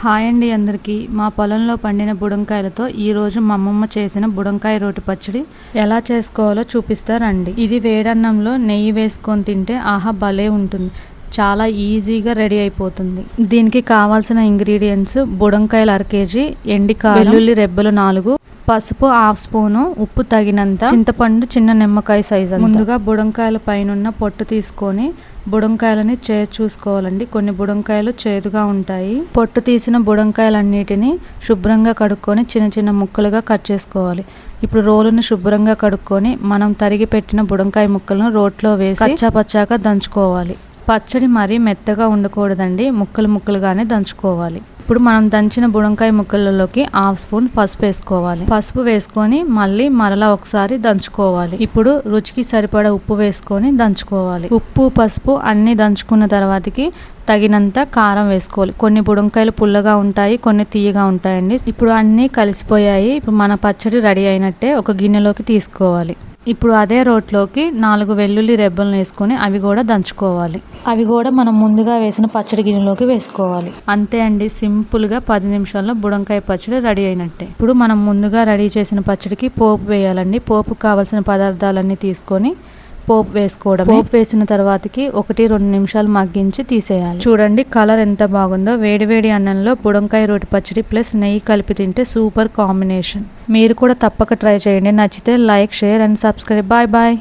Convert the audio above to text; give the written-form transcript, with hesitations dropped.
Hi అండి అందరికీ. మా పొలంలో పండిన బుడంకాయలతో ఈరోజు మా అమ్మమ్మ చేసిన బుడంకాయ రోటి పచ్చడి ఎలా చేసుకోవాలో చూపిస్తారండి. ఇది వేడన్నంలో నెయ్యి వేసుకొని తింటే ఆహా భలే ఉంటుంది. చాలా ఈజీగా రెడీ అయిపోతుంది. దీనికి కావాల్సిన ఇంగ్రీడియంట్స్: బుడంకాయలు 1/2 kg, ఎండికాయ, వెల్లుల్లి రెబ్బలు 4, పసుపు 1/2 స్పూను, ఉప్పు తగినంత, చింతపండు చిన్న నిమ్మకాయ సైజు. ముందుగా బుడంకాయల పైన పొట్టు తీసుకొని బుడంకాయలని చూసుకోవాలండి. కొన్ని బుడంకాయలు చేదుగా ఉంటాయి. పొట్టు తీసిన బుడంకాయలన్నిటిని శుభ్రంగా కడుక్కొని చిన్న చిన్న ముక్కలుగా కట్ చేసుకోవాలి. ఇప్పుడు రోలును శుభ్రంగా కడుక్కొని మనం తరిగి పెట్టిన బుడంకాయ ముక్కలను రోట్లో వేసి కచ్చాపచ్చాగా దంచుకోవాలి. పచ్చడి మరీ మెత్తగా ఉండకూడదండి, ముక్కలు ముక్కలుగానే దంచుకోవాలి. ఇప్పుడు మనం దంచిన బుడంకాయ ముక్కలలోకి 1/2 స్పూన్ పసుపు వేసుకోవాలి. పసుపు వేసుకొని మరలా ఒకసారి దంచుకోవాలి. ఇప్పుడు రుచికి సరిపడా ఉప్పు వేసుకొని దంచుకోవాలి. ఉప్పు పసుపు అన్ని దంచుకున్న తర్వాతకి తగినంత కారం వేసుకోవాలి. కొన్ని బుడంకాయలు పుల్లగా ఉంటాయి, కొన్ని తీయగా ఉంటాయండి. ఇప్పుడు అన్నీ కలిసిపోయాయి. ఇప్పుడు మన పచ్చడి రెడీ అయినట్టే. ఒక గిన్నెలోకి తీసుకోవాలి. ఇప్పుడు అదే రోట్లోకి 4 వెల్లుల్లి రెబ్బలను వేసుకొని అవి కూడా దంచుకోవాలి. అవి కూడా మనం ముందుగా వేసిన పచ్చడి గిన్నెలోకి వేసుకోవాలి. అంతే అండి, సింపుల్గా 10 నిమిషాల్లో బుడంకాయ పచ్చడి రెడీ అయినట్టే. ఇప్పుడు మనం ముందుగా రెడీ చేసిన పచ్చడికి పోపు వేయాలండి. పోపు కావాల్సిన పదార్థాలన్నీ తీసుకొని పోపు వేసుకోవడం. పోపు వేసిన తర్వాతకి 1-2 నిమిషాలు మగ్గించి తీసేయాలి. చూడండి కలర్ ఎంత బాగుందో. వేడివేడి అన్నంలో బుడంకాయ రోటి పచ్చడి ప్లస్ నెయ్యి కలిపి తింటే సూపర్ కాంబినేషన్. మీరు కూడా తప్పక ట్రై చేయండి. నచ్చితే like, share and subscribe. Bye bye.